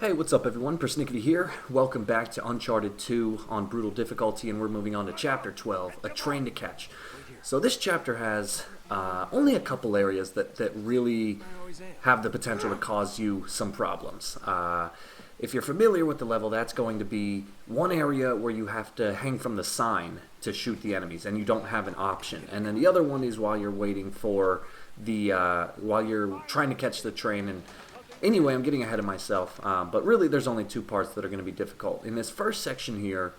Hey, what's up everyone? PersNikity here. Welcome back to Uncharted 2 on Brutal Difficulty, and we're moving on to Chapter 12, A Train to Catch. So this chapter has only a couple areas that really have the potential to cause you some problems. If you're familiar with the level, that's going to be one area where you have to hang from the sign to shoot the enemies, and you don't have an option. And then the other one is while you're waiting for the, while you're trying to catch the train. And anyway, I'm getting ahead of myself, but really there's only two parts that are going to be difficult. In this first section here,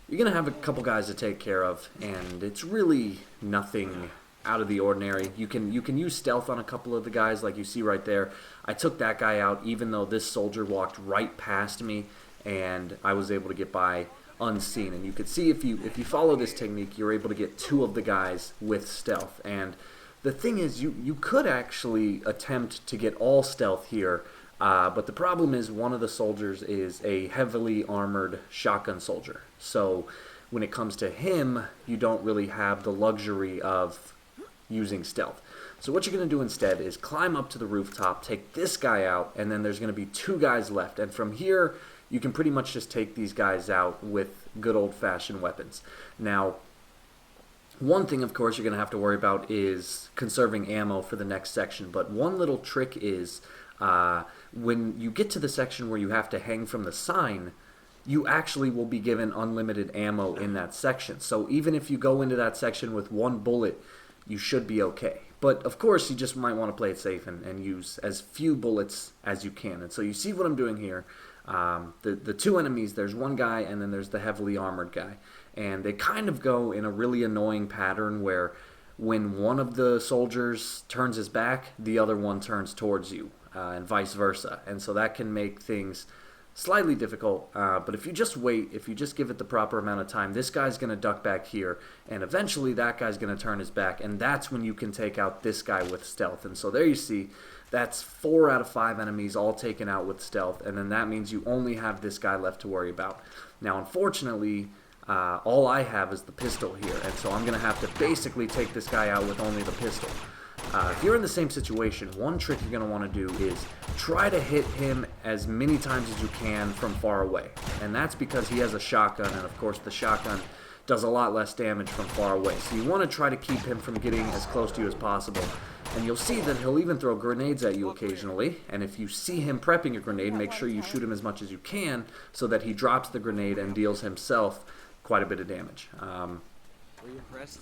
you're going to have a couple guys to take care of, and it's really nothing out of the ordinary. You can use stealth on a couple of the guys like you see right there. I took that guy out even though this soldier walked right past me, and I was able to get by unseen. And you can see if you follow this technique, you're able to get two of the guys with stealth. And the thing is, you could actually attempt to get all stealth here, but the problem is one of the soldiers is a heavily armored shotgun soldier. So when it comes to him, you don't really have the luxury of using stealth. So what you're going to do instead is climb up to the rooftop, take this guy out, and then there's going to be two guys left. And from here, you can pretty much just take these guys out with good old-fashioned weapons. Now, one thing, of course, you're going to have to worry about is conserving ammo for the next section. But one little trick is when you get to the section where you have to hang from the sign, you actually will be given unlimited ammo in that section. So even if you go into that section with one bullet, you should be okay. But of course, you just might want to play it safe and use as few bullets as you can. And so you see what I'm doing here. The two enemies, there's one guy and then there's the heavily armored guy. And they kind of go in a really annoying pattern where when one of the soldiers turns his back, the other one turns towards you, and vice versa. And so that can make things slightly difficult, but if you just wait, if you just give it the proper amount of time, this guy's going to duck back here, and eventually that guy's going to turn his back, and that's when you can take out this guy with stealth. And so there you see, that's 4 out of 5 enemies all taken out with stealth, and then that means you only have this guy left to worry about. Now, unfortunately, all I have is the pistol here, and so I'm going to have to basically take this guy out with only the pistol. If you're in the same situation, one trick you're going to want to do is try to hit him as many times as you can from far away. And that's because he has a shotgun, and of course the shotgun does a lot less damage from far away. So you want to try to keep him from getting as close to you as possible. And you'll see that he'll even throw grenades at you occasionally. And if you see him prepping a grenade, make sure you shoot him as much as you can so that he drops the grenade and deals himself quite a bit of damage.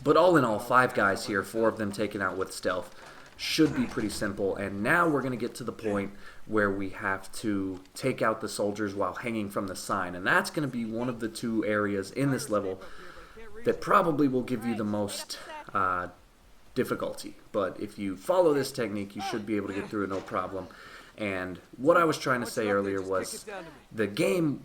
But all in all, 5 guys here, 4 of them taken out with stealth, should be pretty simple. And now we're going to get to the point where we have to take out the soldiers while hanging from the sign. And that's going to be one of the 2 areas in this level that probably will give you the most difficulty. But if you follow this technique, you should be able to get through it no problem. And what I was trying to say earlier was the game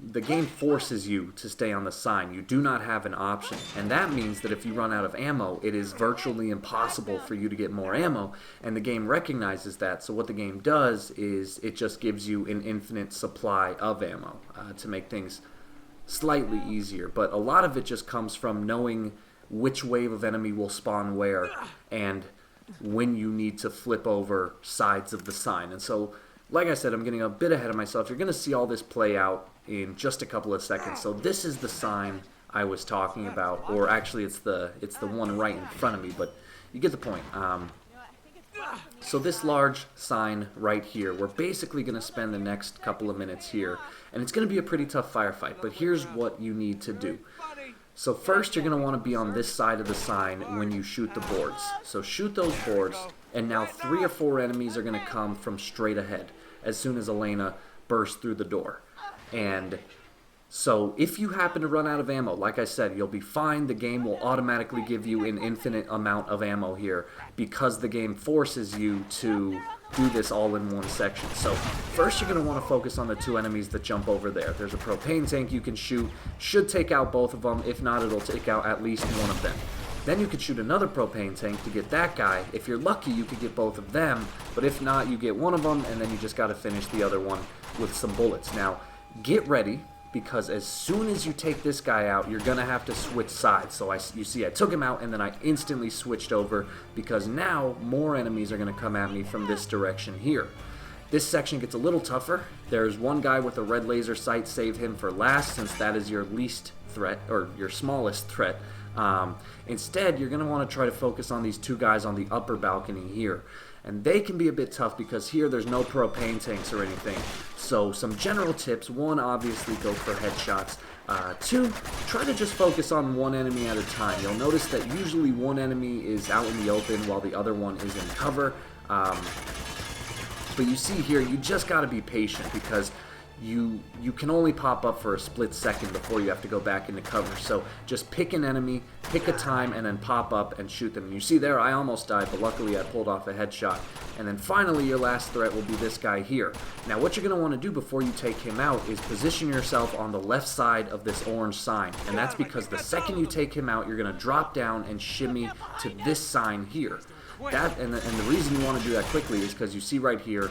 forces you to stay on the sign. You do not have an option. And that means that if you run out of ammo, it is virtually impossible for you to get more ammo. And the game recognizes that. So what the game does is it just gives you an infinite supply of ammo to make things slightly easier. But a lot of it just comes from knowing which wave of enemy will spawn where and when you need to flip over sides of the sign. And so, like I said, I'm getting a bit ahead of myself. You're going to see all this play out in just a couple of seconds. So this is the sign I was talking about, or actually it's the one right in front of me, but you get the point. So this large sign right here, we're basically going to spend the next couple of minutes here, and it's going to be a pretty tough firefight, but here's what you need to do. So first you're going to want to be on this side of the sign when you shoot the boards. So shoot those boards, and now 3 or 4 enemies are going to come from straight ahead as soon as Elena bursts through the door. And so if you happen to run out of ammo, like I said, you'll be fine. The game will automatically give you an infinite amount of ammo here because the game forces you to do this all in one section. So first you're going to want to focus on the 2 enemies that jump over there. There's a propane tank you can shoot. Should take out both of them. If not, it'll take out at least one of them. Then you could shoot another propane tank to get that guy. If you're lucky, you could get both of them. But if not, you get one of them, and then you just got to finish the other one with some bullets. Now, get ready, because as soon as you take this guy out, you're going to have to switch sides. So you see I took him out, and then I instantly switched over, because now more enemies are going to come at me from this direction here. This section gets a little tougher. There's one guy with a red laser sight. Save him for last, since that is your least threat, or your smallest threat. Instead, you're going to want to try to focus on these two guys on the upper balcony here. And they can be a bit tough because here there's no propane tanks or anything. So some general tips: one, obviously go for headshots. Two, try to just focus on one enemy at a time. You'll notice that usually one enemy is out in the open while the other one is in cover. But you see here, you just got to be patient because you can only pop up for a split second before you have to go back into cover. So just pick an enemy, pick a time, and then pop up and shoot them. And you see there, I almost died, but luckily I pulled off a headshot. And then finally, your last threat will be this guy here. Now, what you're going to want to do before you take him out is position yourself on the left side of this orange sign. And that's because the second you take him out, you're going to drop down and shimmy to this sign here. And the reason you want to do that quickly is because you see right here,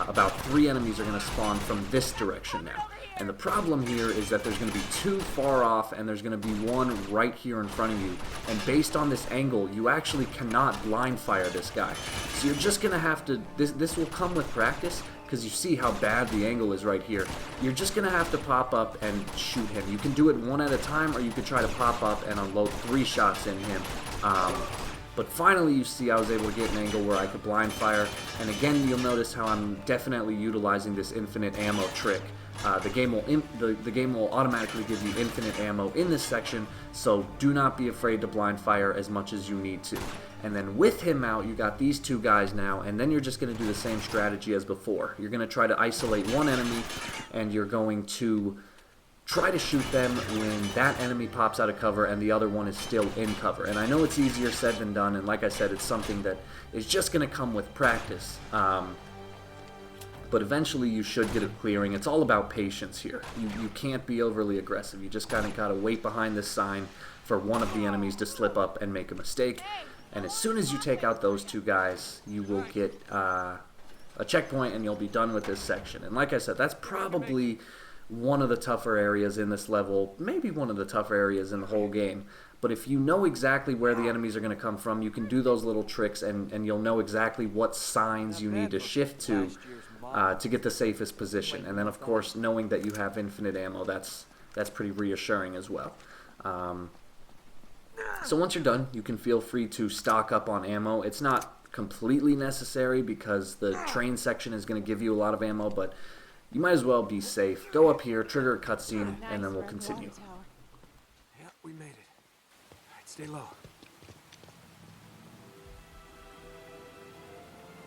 about 3 enemies are going to spawn from this direction now. And the problem here is that there's going to be 2 far off, and there's going to be 1 right here in front of you. And based on this angle, you actually cannot blind fire this guy. So you're just going to have to, this will come with practice, because you see how bad the angle is right here. You're just going to have to pop up and shoot him. You can do it 1 at a time, or you could try to pop up and unload 3 shots in him. But finally, you see I was able to get an angle where I could blind fire. And again, you'll notice how I'm definitely utilizing this infinite ammo trick. The game will automatically give you infinite ammo in this section, so do not be afraid to blind fire as much as you need to. And then with him out, you got these 2 guys now, and then you're just going to do the same strategy as before. You're going to try to isolate one enemy, and you're going to try to shoot them when that enemy pops out of cover and the other one is still in cover. And I know it's easier said than done, and like I said, it's something that is just going to come with practice. But eventually you should get it clearing. It's all about patience here. You can't be overly aggressive. You just kind of got to wait behind this sign for one of the enemies to slip up and make a mistake. And as soon as you take out those 2 guys, you will get a checkpoint and you'll be done with this section. And like I said, that's probably one of the tougher areas in this level, maybe one of the tougher areas in the whole game. But if you know exactly where the enemies are going to come from, you can do those little tricks, and you'll know exactly what signs you need to shift to get the safest position. And then, of course, knowing that you have infinite ammo, that's pretty reassuring as well. So once you're done, you can feel free to stock up on ammo. It's not completely necessary because the train section is going to give you a lot of ammo, but you might as well be safe. Go up here, trigger a cutscene, and then we'll continue. Yeah, we made it. All right, stay low.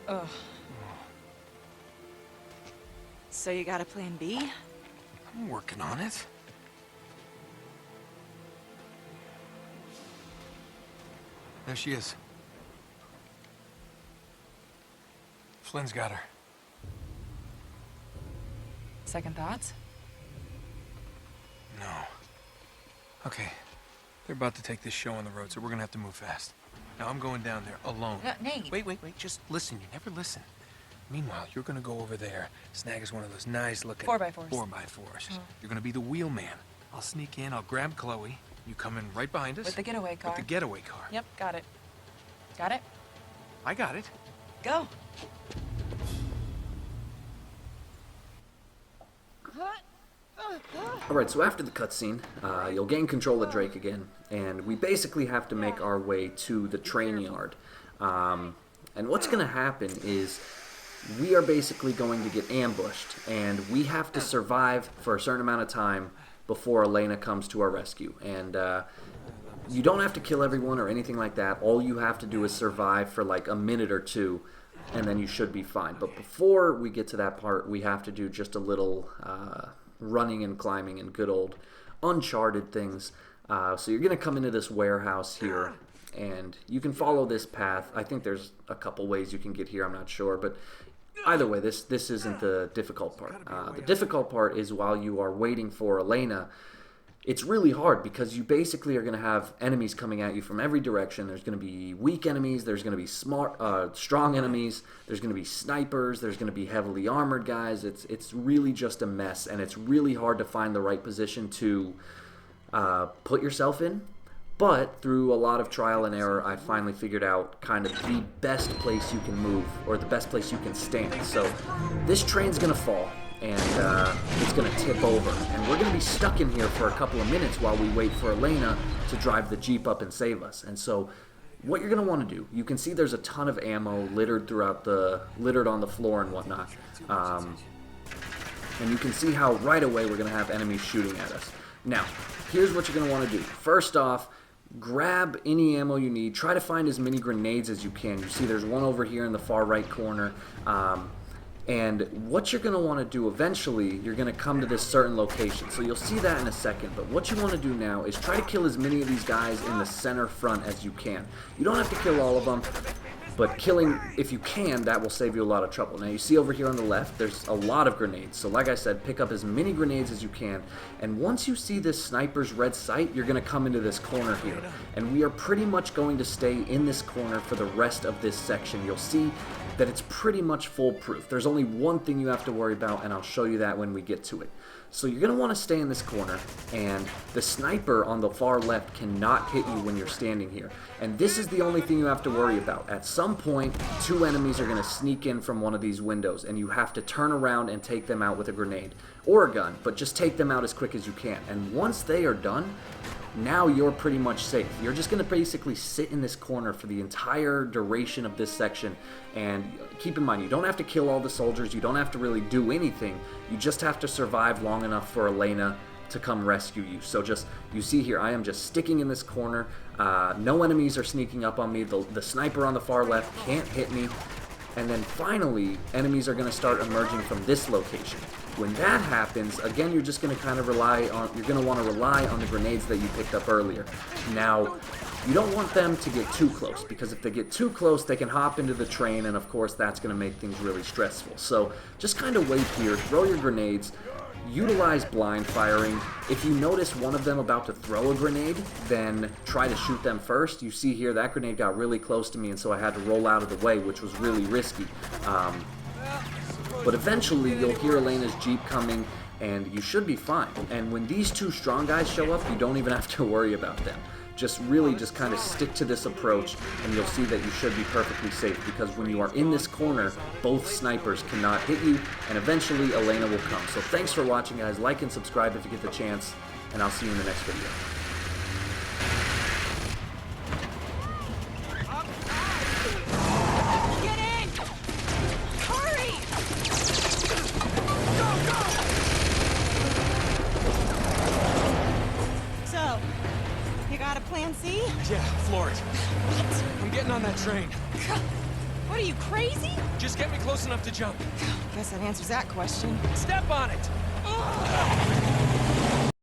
Ugh. So you got a plan B? I'm working on it. There she is. Flynn's got her. Second thoughts? No. Okay. They're about to take this show on the road, so we're gonna have to move fast. Now I'm going down there alone. Nate. Wait. Just listen. You never listen. Meanwhile, you're gonna go over there, snag us one of those nice-looking 4x4s. 4x4s. Oh. You're gonna be the wheelman. I'll sneak in. I'll grab Chloe. You come in right behind us. With the getaway car. With the getaway car. Yep, got it. Got it? I got it. Go. Alright, so after the cutscene, you'll gain control of Drake again, and we basically have to make our way to the train yard. And what's going to happen is we are basically going to get ambushed, and we have to survive for a certain amount of time before Elena comes to our rescue. And you don't have to kill everyone or anything like that. All you have to do is survive for like a minute or 2, and then you should be fine. But before we get to that part, we have to do just a little running and climbing and good old Uncharted things. So you're going to come into this warehouse here, and you can follow this path. I think there's a couple ways you can get here, I'm not sure, but either way, this isn't the difficult part. The difficult part is while you are waiting for Elena. It's really hard because you basically are going to have enemies coming at you from every direction. There's going to be weak enemies, there's going to be strong enemies, there's going to be snipers, there's going to be heavily armored guys. It's really just a mess, and it's really hard to find the right position to put yourself in. But through a lot of trial and error, I finally figured out kind of the best place you can move, or the best place you can stand. So this train's gonna fall, and it's gonna tip over, and we're gonna be stuck in here for a couple of minutes while we wait for Elena to drive the Jeep up and save us. And so what you're gonna want to do, you can see there's a ton of ammo littered on the floor and whatnot. And you can see how right away we're gonna have enemies shooting at us. Now, here's what you're gonna want to do. First off, grab any ammo you need. Try to find as many grenades as you can. You see there's one over here in the far right corner. And what you're going to want to do eventually, you're going to come to this certain location. So you'll see that in a second. But what you want to do now is try to kill as many of these guys in the center front as you can. You don't have to kill all of them, but killing, if you can, that will save you a lot of trouble. Now you see over here on the left, there's a lot of grenades. So like I said, pick up as many grenades as you can. And once you see this sniper's red sight, you're going to come into this corner here. And we are pretty much going to stay in this corner for the rest of this section. You'll see that it's pretty much foolproof. There's only one thing you have to worry about, and I'll show you that when we get to it. So you're going to want to stay in this corner, and the sniper on the far left cannot hit you when you're standing here. And this is the only thing you have to worry about. At some point, two enemies are going to sneak in from one of these windows, and you have to turn around and take them out with a grenade or a gun, but just take them out as quick as you can. And once they are done, now you're pretty much safe. You're just going to basically sit in this corner for the entire duration of this section. And keep in mind, you don't have to kill all the soldiers. You don't have to really do anything. You just have to survive long enough for Elena to come rescue you. So just, you see here, I am just sticking in this corner. No enemies are sneaking up on me. The sniper on the far left can't hit me. And then finally, enemies are going to start emerging from this location. When that happens, again, you're just going to kind of you're going to want to rely on the grenades that you picked up earlier. Now, you don't want them to get too close, because if they get too close, they can hop into the train, and of course, that's going to make things really stressful. So just kind of wait here, throw your grenades, utilize blind firing. If you notice one of them about to throw a grenade, then try to shoot them first. You see here, that grenade got really close to me, and so I had to roll out of the way, which was really risky. But eventually, you'll hear Elena's Jeep coming, and you should be fine. And when these two strong guys show up, you don't even have to worry about them. Just really just kind of stick to this approach, and you'll see that you should be perfectly safe, because when you are in this corner, both snipers cannot hit you, and eventually Elena will come. So thanks for watching, guys. Like and subscribe if you get the chance, and I'll see you in the next video. Plan C? Yeah, floor it. What? I'm getting on that train. What are you, crazy? Just get me close enough to jump. Guess that answers that question. Step on it! Ugh.